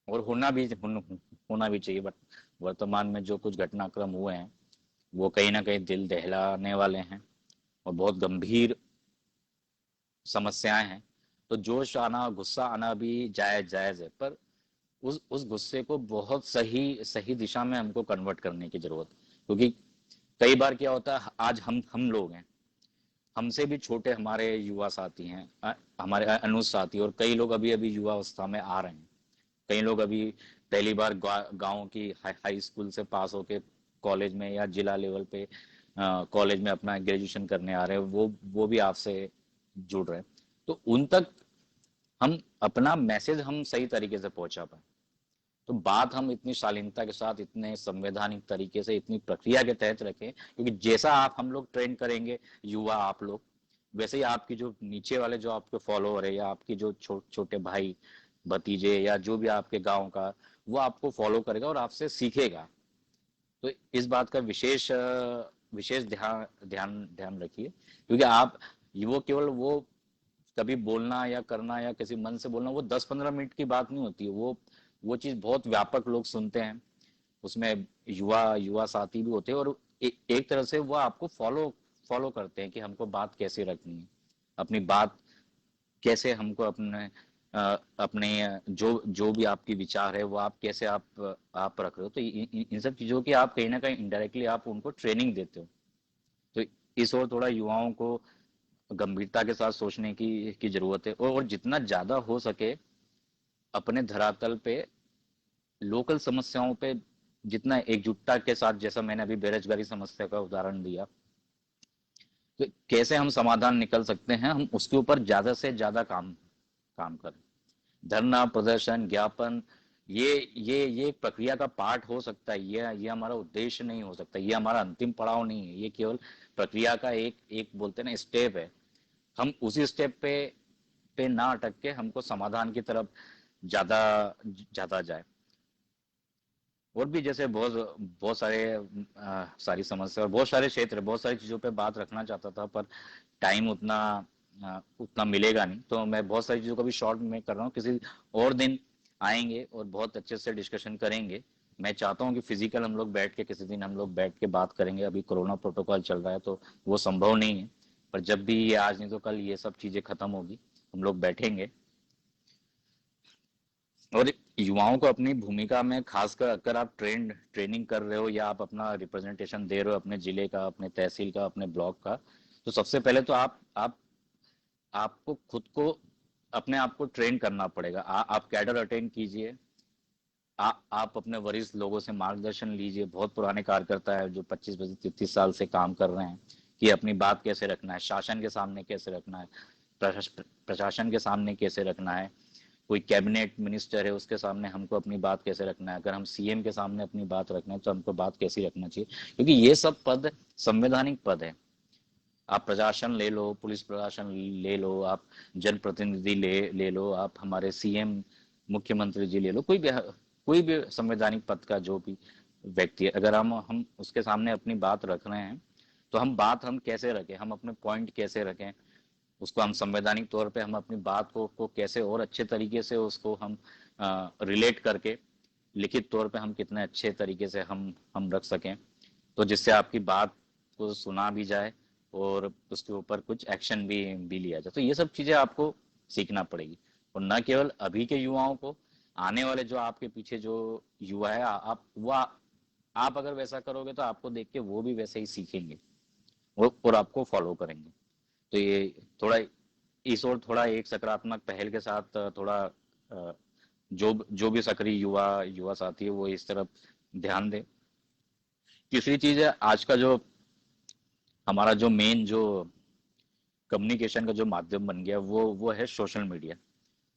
और होना भी चाहिए, बट वर्तमान में जो कुछ घटनाक्रम हुए हैं वो कहीं ना कहीं दिल दहलाने वाले हैं और बहुत गंभीर समस्याएं हैं। तो जोश आना, गुस्सा आना भी जायज जायज है, पर उस गुस्से को बहुत सही सही दिशा में हमको कन्वर्ट करने की जरूरत है। क्योंकि कई बार क्या होता है, आज हम लोग हैं, हमसे भी छोटे हमारे युवा साथी हैं, हमारे अनुज साथी, और कई लोग अभी अभी युवा अवस्था में आ रहे हैं। कई लोग अभी पहली बार गांव की हाई स्कूल से पास होके कॉलेज में या जिला लेवल पे कॉलेज में अपना ग्रेजुएशन करने आ रहे हैं, वो भी आपसे जुड़ रहे हैं। तो उन तक हम अपना मैसेज हम सही तरीके से पहुंचा पाए, तो बात हम इतनी शालीनता के साथ, इतने संवैधानिक तरीके से, इतनी प्रक्रिया के तहत रखें, क्योंकि जैसा आप हम लोग ट्रेन करेंगे, युवा आप लोग, वैसे ही आपकी जो नीचे वाले जो आपके फॉलोअर है, या आपकी जो छोटे भाई भतीजे, या जो भी आपके गांव का, वो आपको फॉलो करेगा और आपसे सीखेगा। तो इस बात का विशेष ध्यान ध्यान ध्यान रखिए, क्योंकि आप वो केवल वो कभी बोलना या करना या किसी मन से बोलना, वो 10-15 मिनट की बात नहीं होती है। वो चीज बहुत व्यापक लोग सुनते हैं, उसमें युवा युवा साथी भी होते हैं, और एक तरह से वो आपको फॉलो फॉलो करते हैं कि हमको बात कैसे रखनी है, अपनी बात कैसे हमको अपने जो जो भी आपकी विचार है वो आप कैसे आप रख रहे हो। तो इन सब चीजों की आप कहीं ना कहीं इनडायरेक्टली आप उनको ट्रेनिंग देते हो। तो इस और थोड़ा युवाओं को गंभीरता के साथ सोचने की जरूरत है, और जितना ज्यादा हो सके अपने धरातल पे लोकल समस्याओं पे जितना एकजुटता के साथ, जैसा मैंने अभी बेरोजगारी समस्या का उदाहरण दिया, तो कैसे हम समाधान निकल सकते हैं, हम उसके ऊपर ज्यादा से ज्यादा काम काम करें। धरना प्रदर्शन ज्ञापन, ये एक प्रक्रिया का पार्ट हो सकता है, ये हमारा उद्देश्य नहीं हो सकता, ये हमारा अंतिम पड़ाव नहीं है, ये केवल प्रक्रिया का एक एक बोलते हैं ना स्टेप है। हम उसी स्टेप पे ना अटक के हमको समाधान की तरफ ज्यादा ज्यादा जाए। और भी जैसे बहुत बहुत सारी समस्या और बहुत सारे क्षेत्र, बहुत सारी चीजों पे बात रखना चाहता था, पर टाइम उतना मिलेगा नहीं, तो मैं बहुत सारी चीजों को भी शॉर्ट में कर रहा हूँ। किसी और दिन आएंगे और बहुत अच्छे से डिस्कशन करेंगे। मैं चाहता हूँ कि फिजिकल हम लोग बैठ के किसी दिन हम लोग बैठ के बात करेंगे। अभी कोरोना प्रोटोकॉल चल रहा है तो वो संभव नहीं है, पर जब भी ये आज नहीं तो कल ये सब चीजें खत्म होगी, हम लोग बैठेंगे। और युवाओं को अपनी भूमिका में खासकर अगर आप ट्रेनिंग कर रहे हो, या आप अपना रिप्रेजेंटेशन दे रहे हो अपने जिले का, अपने तहसील का, अपने ब्लॉक का, तो सबसे पहले तो आप आपको खुद को अपने आप को ट्रेन करना पड़ेगा। आप कैडर अटेंड कीजिए, आप अपने वरिष्ठ लोगों से मार्गदर्शन लीजिए, बहुत पुराने कार्यकर्ता है जो 25-30 साल से काम कर रहे हैं, कि अपनी बात कैसे रखना है, शासन के सामने कैसे रखना है, प्रशासन के सामने कैसे रखना है, कोई कैबिनेट मिनिस्टर है उसके सामने हमको अपनी बात कैसे रखना है, अगर हम सीएम के सामने अपनी बात रखना है तो हमको बात कैसी रखना चाहिए, क्योंकि ये सब पद संवैधानिक पद है। आप प्रशासन ले लो, पुलिस प्रशासन ले लो, आप जनप्रतिनिधि ले लो, आप हमारे सीएम मुख्यमंत्री जी ले लो, कोई भी संवैधानिक पद का जो भी व्यक्ति है, अगर हम उसके सामने अपनी बात रख रहे हैं तो हम कैसे रखें, हम अपने पॉइंट कैसे रखें, उसको हम संवैधानिक तौर पे हम अपनी बात को कैसे और अच्छे तरीके से उसको हम रिलेट करके लिखित तौर पे हम कितने अच्छे तरीके से हम रख सकें, तो जिससे आपकी बात को सुना भी जाए और उसके ऊपर कुछ एक्शन भी लिया जाए। तो ये सब चीजें आपको सीखना पड़ेगी, और न केवल अभी के युवाओं को, आने वाले जो आपके पीछे जो युवा है, आप अगर वैसा करोगे तो आपको देख के वो भी वैसे ही सीखेंगे और आपको फॉलो करेंगे। तो ये थोड़ा इस और थोड़ा एक सकारात्मक पहल के साथ थोड़ा जो भी सक्रिय युवा युवा साथी है वो इस तरफ ध्यान दे। तीसरी चीज है, आज का जो हमारा जो मेन जो कम्युनिकेशन का जो माध्यम बन गया वो है सोशल मीडिया।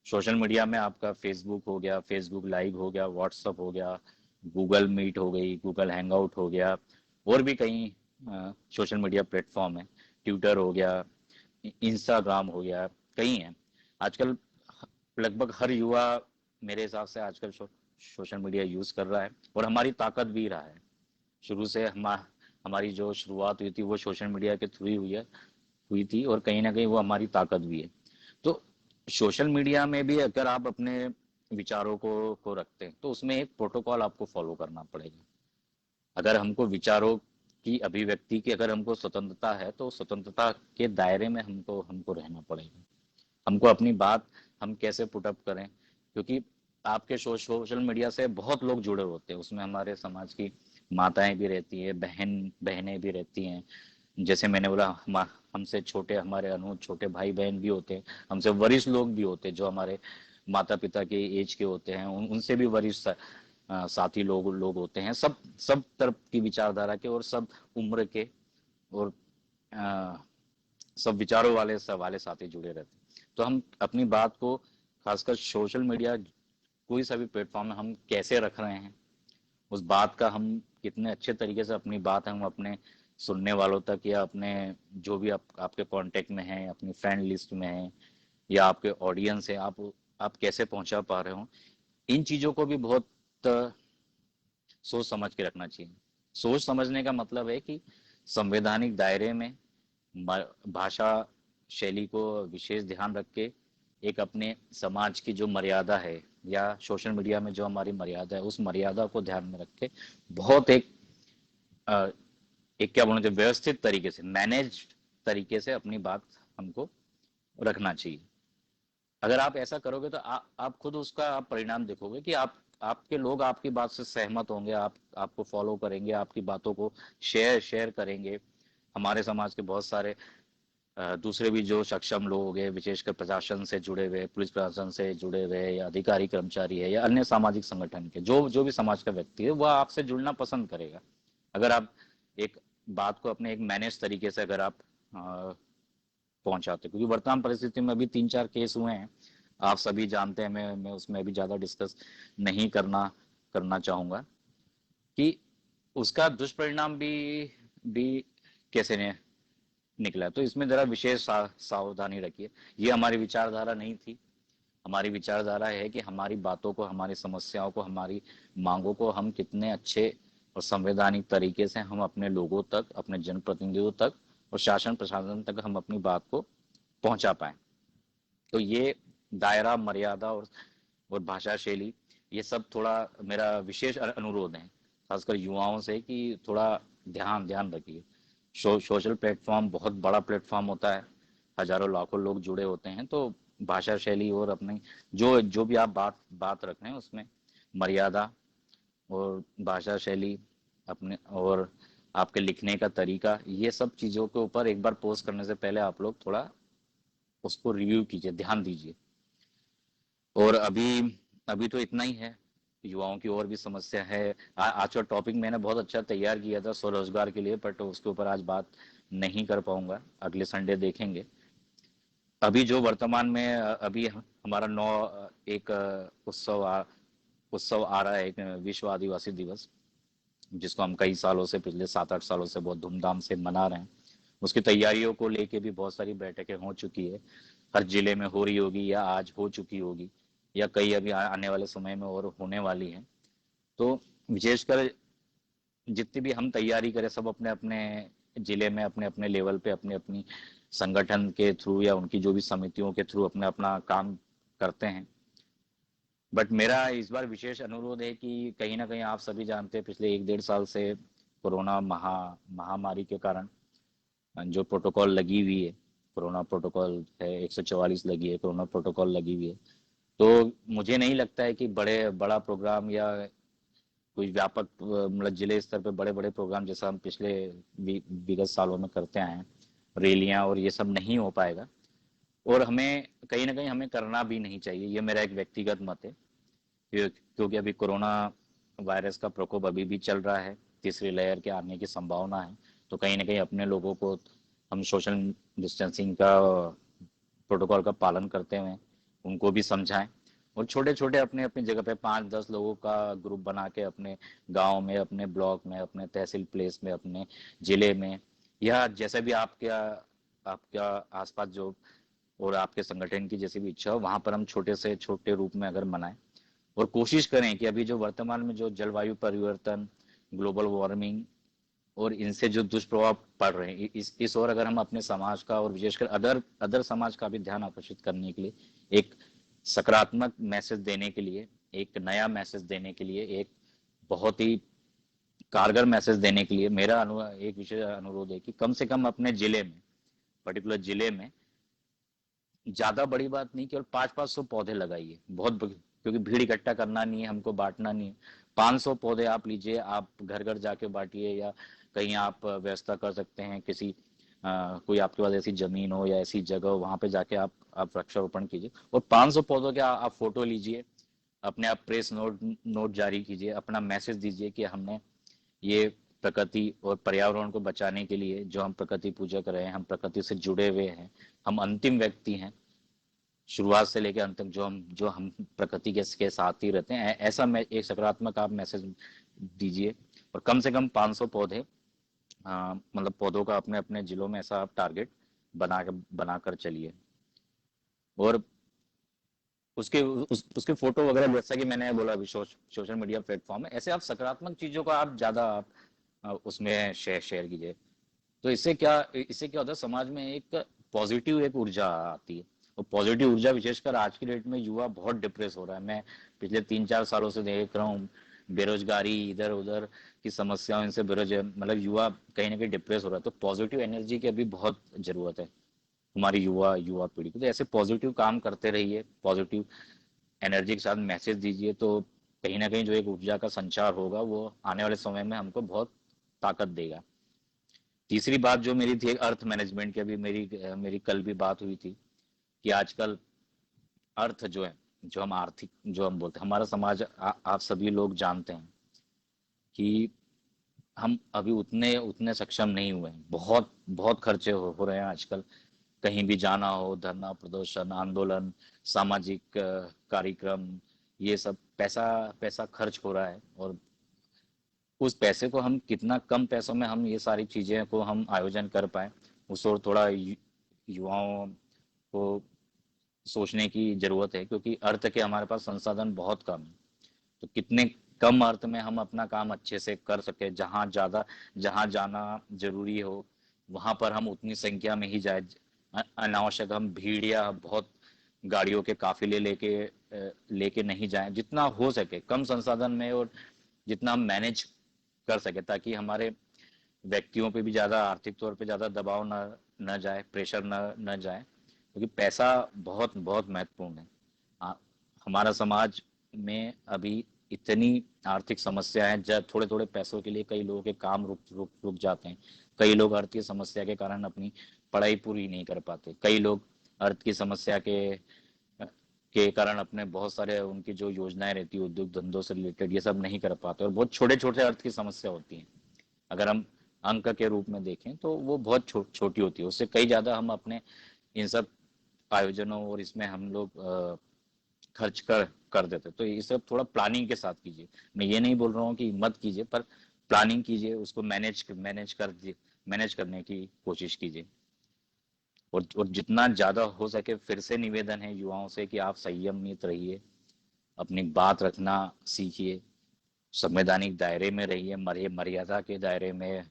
सोशल मीडिया में आपका फेसबुक हो गया, फेसबुक लाइव हो गया, व्हाट्सअप हो गया, गूगल मीट हो गई, गूगल हैंगआउट हो गया, और भी कई सोशल मीडिया प्लेटफॉर्म है, ट्विटर हो गया, इंस्टाग्राम हो गया, कई हैं आजकल। लगभग हर युवा मेरे हिसाब से आजकल सोशल मीडिया यूज कर रहा है, और हमारी ताकत भी रहा है। शुरू से हमारी जो शुरुआत हुई थी वो सोशल मीडिया के थ्रू ही हुई थी, और कहीं ना कहीं वो हमारी ताकत भी है। तो सोशल मीडिया में भी अगर आप अपने विचारों को रखते हैं तो उसमें एक प्रोटोकॉल आपको फॉलो करना पड़ेगा। अगर हमको विचारों की अभिव्यक्ति की अगर हमको स्वतंत्रता है तो स्वतंत्रता के दायरे में हमको हमको रहना पड़ेगा। हमको अपनी बात हम कैसे पुटअप करें, क्योंकि आपके सोशल मीडिया से बहुत लोग जुड़े होते हैं, उसमें हमारे समाज की माताएं भी रहती है, बहनें भी रहती हैं, जैसे मैंने बोला हमसे छोटे हमारे अनु छोटे भाई बहन भी होते हैं, हमसे वरिष्ठ लोग भी होते हैं जो हमारे माता पिता के एज के होते हैं, उनसे भी वरिष्ठ साथी लोग होते हैं, सब सब तरफ की विचारधारा के और सब उम्र के और अ, सब विचारों वाले साथी जुड़े रहते हैं। तो हम अपनी बात को खासकर सोशल मीडिया कोई सा भी प्लेटफॉर्म में हम कैसे रख रहे हैं, उस बात का हम कितने अच्छे तरीके से अपनी बात हम अपने सुनने वालों तक या अपने जो भी आपके कांटेक्ट में है, अपनी फ्रेंड लिस्ट में है, या आपके ऑडियंस है, आप कैसे पहुंचा पा रहे हो, इन चीजों को भी बहुत सोच समझ के रखना चाहिए। सोच समझने का मतलब है कि संवैधानिक दायरे में भाषा शैली को विशेष ध्यान रख के एक अपने समाज की जो मर्यादा है या सोशल मीडिया में जो हमारी मर्यादा है उस मर्यादा को ध्यान में रख के बहुत अ, एक क्या बोलना चाहिए, व्यवस्थित तरीके से मैनेज तरीके से अपनी बात हमको रखना चाहिए। अगर आप ऐसा करोगे तो आप खुद उसका आप परिणाम देखोगे कि आपके लोग आपकी बात से सहमत होंगे, आपको फॉलो करेंगे, आपकी बातों को शेयर करेंगे। हमारे समाज के बहुत सारे दूसरे भी जो सक्षम लोग हैं, विशेषकर प्रशासन से जुड़े हुए, पुलिस प्रशासन से जुड़े हुए, या अधिकारी कर्मचारी है, या अन्य सामाजिक संगठन के जो जो भी समाज का व्यक्ति है, वह आपसे जुड़ना पसंद करेगा। अगर आप एक बात को अपने एक मैनेज तरीके से अगर आप पहुंचाते, क्योंकि वर्तमान परिस्थिति में अभी 3-4 केस हुए हैं, आप सभी जानते हैं, मैं उसमें अभी ज्यादा डिस्कस नहीं करना चाहूंगा कि उसका दुष्परिणाम भी कैसे निकला। तो इसमें जरा विशेष सावधानी रखिए। ये हमारी विचारधारा नहीं थी। हमारी विचारधारा है कि हमारी बातों को, हमारी समस्याओं को, हमारी मांगों को हम कितने अच्छे और संवैधानिक तरीके से हम अपने लोगों तक, अपने जनप्रतिनिधियों तक और शासन प्रशासन तक हम अपनी बात को पहुंचा पाए। तो ये दायरा, मर्यादा और भाषा शैली, ये सब थोड़ा मेरा विशेष अनुरोध है खासकर युवाओं से कि थोड़ा ध्यान रखिए। सोशल प्लेटफॉर्म बहुत बड़ा प्लेटफॉर्म होता है, हजारों लाखों लोग जुड़े होते हैं, तो भाषा शैली और अपनी जो जो भी आप बात रख रहे हैं उसमें मर्यादा और भाषा शैली अपने और आपके लिखने का तरीका, ये सब चीजों के ऊपर एक बार पोस्ट करने से पहले आप लोग थोड़ा उसको रिव्यू कीजिए, ध्यान दीजिए। और अभी अभी तो इतना ही है, युवाओं की और भी समस्या है। आज का टॉपिक मैंने बहुत अच्छा तैयार किया था स्वरोजगार के लिए, बट उसके ऊपर आज बात नहीं कर पाऊंगा, अगले संडे देखेंगे। अभी जो वर्तमान में अभी हमारा एक उत्सव आ रहा है, एक विश्व आदिवासी दिवस, जिसको हम कई सालों से, पिछले 7-8 सालों से बहुत धूमधाम से मना रहे हैं। उसकी तैयारियों को लेके भी बहुत सारी बैठकें हो चुकी है। हर जिले में हो रही होगी या आज हो चुकी होगी, या कई अभी आने वाले समय में और होने वाली है। तो विशेषकर जितनी भी हम तैयारी करें, सब अपने अपने जिले में, अपने अपने लेवल पे, अपने अपनी संगठन के थ्रू या उनकी जो भी समितियों के थ्रू अपना अपना काम करते हैं। बट मेरा इस बार विशेष अनुरोध है कि कहीं ना कहीं आप सभी जानते हैं, पिछले 1-1.5 साल से कोरोना महामारी के कारण जो प्रोटोकॉल लगी हुई है, कोरोना प्रोटोकॉल है, 144 लगी है, कोरोना प्रोटोकॉल लगी हुई है। तो मुझे नहीं लगता है कि बड़ा प्रोग्राम या कोई व्यापक मतलब जिले स्तर पे बड़े बड़े प्रोग्राम जैसा हम पिछले विगत सालों में करते आए हैं, रैलियां और ये सब नहीं हो पाएगा। और हमें कहीं ना कहीं हमें करना भी नहीं चाहिए, ये मेरा एक व्यक्तिगत मत है। क्योंकि अभी कोरोना वायरस का प्रकोप अभी भी चल रहा है, तीसरी लहर के आने की संभावना है। तो कहीं ना कहीं अपने लोगों को हम सोशल डिस्टेंसिंग का प्रोटोकॉल का पालन करते हुए उनको भी समझाएं। और छोटे छोटे अपने अपनी जगह पे 5-10 लोगों का ग्रुप बना के अपने गांव में, अपने ब्लॉक में, अपने तहसील प्लेस में, अपने जिले में, या जैसे भी आपका आपका आसपास जो और आपके संगठन की जैसी भी इच्छा हो, वहां पर हम छोटे से छोटे रूप में अगर मनाएं। और कोशिश करें कि अभी जो वर्तमान में जो जलवायु परिवर्तन, ग्लोबल वार्मिंग और इनसे जो दुष्प्रभाव पड़ रहे हैं, इस ओर अगर हम अपने समाज का और विशेषकर अदर अदर समाज का भी ध्यान आकर्षित करने के लिए, एक सकारात्मक मैसेज देने के लिए, एक नया मैसेज देने के लिए, एक बहुत ही कारगर मैसेज देने के लिए मेरा एक विशेष अनुरोध है कि कम से कम अपने जिले में, पर्टिकुलर जिले में, ज्यादा बड़ी बात नहीं, केवल 500-500 पौधे लगाइए। क्योंकि भीड़ इकट्ठा करना नहीं है, हमको बांटना नहीं है। 500 पौधे आप लीजिए, आप घर घर जाके बांटिए, या कहीं आप व्यवस्था कर सकते हैं, किसी कोई आपके पास ऐसी जमीन हो या ऐसी जगह हो, वहां पे जाके आप वृक्षारोपण कीजिए। और 500 पौधों के आप फोटो लीजिए, अपने आप प्रेस नोट नोट जारी कीजिए, अपना मैसेज दीजिए कि हमने ये प्रकृति और पर्यावरण को बचाने के लिए, जो हम प्रकृति पूजा कर रहे हैं, हम प्रकृति से जुड़े हुए हैं, हम अंतिम व्यक्ति हैं शुरुआत से लेकर अंत तक, जो हम प्रकृति के साथ ही रहते हैं। ऐसा मैं एक सकारात्मक आप मैसेज दीजिए। और कम से कम 500 पौधे, मतलब पौधों का अपने अपने जिलों में ऐसा आप टारगेट बनाकर चलिए। और उसके फोटो वगैरह, जैसा कि मैंने बोला, अभी सोशल मीडिया प्लेटफॉर्म है, ऐसे आप सकारात्मक चीजों को आप ज्यादा आप उसमें शेयर शेयर कीजिए। तो इससे क्या होता है, समाज में एक पॉजिटिव एक ऊर्जा आती है। और पॉजिटिव ऊर्जा, विशेषकर आज की डेट में युवा बहुत डिप्रेस हो रहा है। मैं पिछले 3-4 सालों से देख रहा हूँ, बेरोजगारी, इधर उधर की समस्याओं, इनसे बेरोजगार मतलब युवा कहीं ना कहीं डिप्रेस हो रहा है। तो पॉजिटिव एनर्जी की अभी बहुत जरूरत है हमारी युवा युवा पीढ़ी को। तो ऐसे पॉजिटिव काम करते रहिए, पॉजिटिव एनर्जी के साथ मैसेज दीजिए। तो कहीं ना कहीं जो एक ऊर्जा का संचार होगा, वो आने वाले समय में हमको बहुत ताकत देगा। तीसरी बात जो मेरी थी, अर्थ मैनेजमेंट की, अभी मेरी कल भी बात हुई थी कि आजकल अर्थ जो है, जो हम आर्थिक जो हम बोलते हैं, हमारा समाज, आप सभी लोग जानते हैं कि हम अभी उतने उतने सक्षम नहीं हुए हैं। बहुत बहुत खर्चे हो रहे हैं आजकल। कहीं भी जाना हो, धरना प्रदर्शन, आंदोलन, सामाजिक कार्यक्रम, ये सब पैसा पैसा खर्च हो रहा है। और उस पैसे को हम कितना कम पैसों में हम ये सारी चीजें को हम आयोजन कर पाए, उस और थोड़ा युवाओं को सोचने की जरूरत है। क्योंकि अर्थ के हमारे पास संसाधन बहुत कम है। तो कितने कम अर्थ में हम अपना काम अच्छे से कर सके, जहां जाना जरूरी हो, वहां पर हम उतनी संख्या में ही जाए। अनावश्यक हम भीड़ या बहुत गाड़ियों के काफिले लेके नहीं जाएं। जितना हो सके कम संसाधन में, और जितना हम मैनेज कर सके, ताकि हमारे व्यक्तियों पे भी ज्यादा आर्थिक तौर पे ज्यादा दबाव न जाए, प्रेशर न जाए। क्योंकि पैसा बहुत बहुत महत्वपूर्ण है। आ, हमारा समाज में अभी इतनी आर्थिक समस्या है, जब थोड़े थोड़े पैसों के लिए कई लोगों के काम रुक जाते हैं। कई लोग अर्थ की समस्या के कारण अपनी पढ़ाई पूरी नहीं कर पाते। कई लोग अर्थ की समस्या के कारण अपने बहुत सारे उनकी जो योजनाएं रहती है उद्योग धंधों से रिलेटेड, ये सब नहीं कर पाते। और बहुत छोटे छोटे अर्थ की समस्या होती है। अगर हम अंक के रूप में देखें तो वो बहुत छोटी होती है। उससे कई ज्यादा हम अपने इन सब आयोजनों और इसमें हम लोग खर्च कर देते, तो ये सब थोड़ा प्लानिंग के साथ कीजिए। मैं ये नहीं बोल रहा हूँ कि मत कीजिए, पर प्लानिंग कीजिए, उसको मैनेज करने की कोशिश कीजिए। और जितना ज्यादा हो सके, फिर से निवेदन है युवाओं से कि आप संयमित रहिए, अपनी बात रखना सीखिए, संवैधानिक दायरे में रहिए, मर्यादा के दायरे में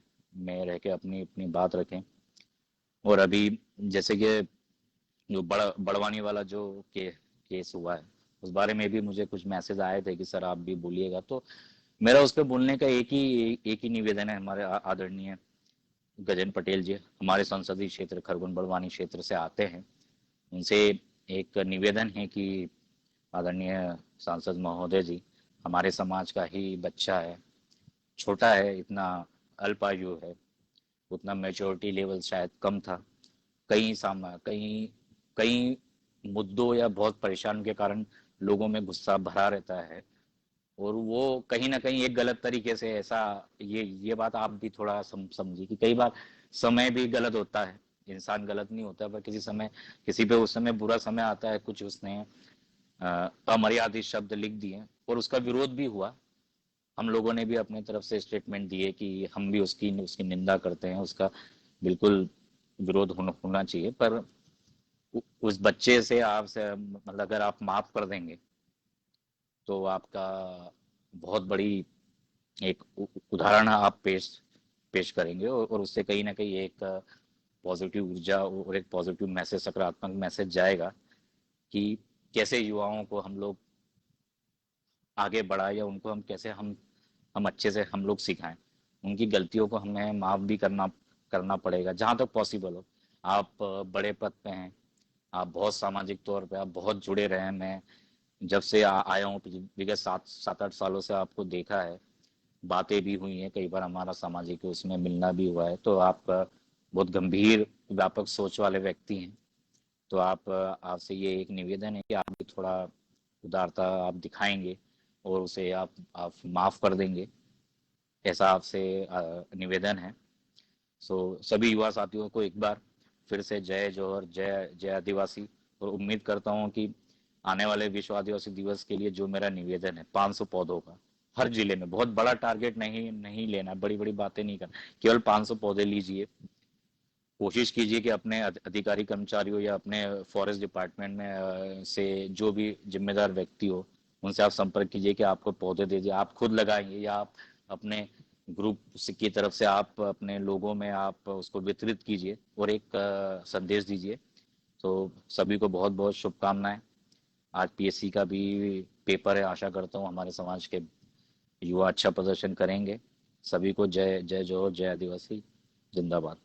रह के अपनी अपनी बात रखें। और अभी जैसे कि जो बड़वानी वाला जो केस हुआ है, उस बारे में भी मुझे कुछ मैसेज आए थे कि सर आप भी बोलिएगा, तो मेरा उस पर बोलने का एक ही निवेदन है। हमारे आदरणीय गजेंद्र पटेल जी हमारे संसदीय क्षेत्र खरगोन बड़वानी क्षेत्र से आते हैं, उनसे एक निवेदन है कि आदरणीय सांसद महोदय जी, हमारे समाज का ही बच्चा है, छोटा है, इतना अल्पायु है, उतना मेच्योरिटी लेवल शायद कम था, कई कई मुद्दों या बहुत परेशान के कारण लोगों में गुस्सा भरा रहता है, और वो कहीं ना कहीं एक गलत तरीके से ऐसा, ये बात आप भी थोड़ा समझिए कि कई बार समय भी गलत होता है, इंसान गलत नहीं होता, पर किसी समय किसी पे उस समय बुरा समय आता है, कुछ उसने अमर्यादित शब्द लिख दिए और उसका विरोध भी हुआ। हम लोगों ने भी अपने तरफ से स्टेटमेंट दिए कि हम भी उसकी उसकी निंदा करते हैं, उसका बिल्कुल विरोध होना चाहिए, पर उस बच्चे से आपसे मतलब अगर आप माफ कर देंगे तो आपका बहुत बड़ी एक उदाहरण आप पेश पेश करेंगे, और उससे कहीं ना कहीं एक पॉजिटिव ऊर्जा और एक पॉजिटिव मैसेज, सकारात्मक मैसेज जाएगा कि कैसे युवाओं को हम लोग आगे बढ़ाए, या उनको हम कैसे हम अच्छे से हम लोग सिखाएं। उनकी गलतियों को हमें माफ भी करना पड़ेगा जहां तक पॉसिबल हो। आप बड़े पद पे हैं, आप बहुत सामाजिक तौर पे आप बहुत जुड़े रहे हैं, मैं जब से आया हूँ विगत 7-8 सालों से आपको देखा है, बातें भी हुई हैं, कई बार हमारा सामाजिक उसमें मिलना भी हुआ है, तो आप बहुत गंभीर व्यापक सोच वाले व्यक्ति हैं। तो आपसे ये एक निवेदन है कि आप भी थोड़ा उदारता आप दिखाएंगे और उसे आप माफ कर देंगे, ऐसा आपसे निवेदन है। सो सभी युवा साथियों को एक बार फिर से जय जोहर, जय जय आदिवासी। और उम्मीद करता हूँ कि आने वाले विश्व आदिवासी दिवस के लिए जो मेरा निवेदन है 500 पौधों का, हर जिले में, बहुत बड़ा टारगेट नहीं नहीं लेना, बड़ी बड़ी बातें नहीं करना, केवल 500 पौधे लीजिए। कोशिश कीजिए कि अपने अधिकारी कर्मचारियों या अपने फॉरेस्ट डिपार्टमेंट में से जो भी जिम्मेदार व्यक्ति हो, उनसे आप संपर्क कीजिए कि आपको पौधे दीजिए, आप खुद लगाएंगे या आप अपने ग्रुप की तरफ से आप अपने लोगों में आप उसको वितरित कीजिए और एक संदेश दीजिए। तो सभी को बहुत बहुत शुभकामनाएं। आज पीएससी का भी पेपर है, आशा करता हूँ हमारे समाज के युवा अच्छा प्रदर्शन करेंगे। सभी को जय जय जोहर, जय आदिवासी, जिंदाबाद।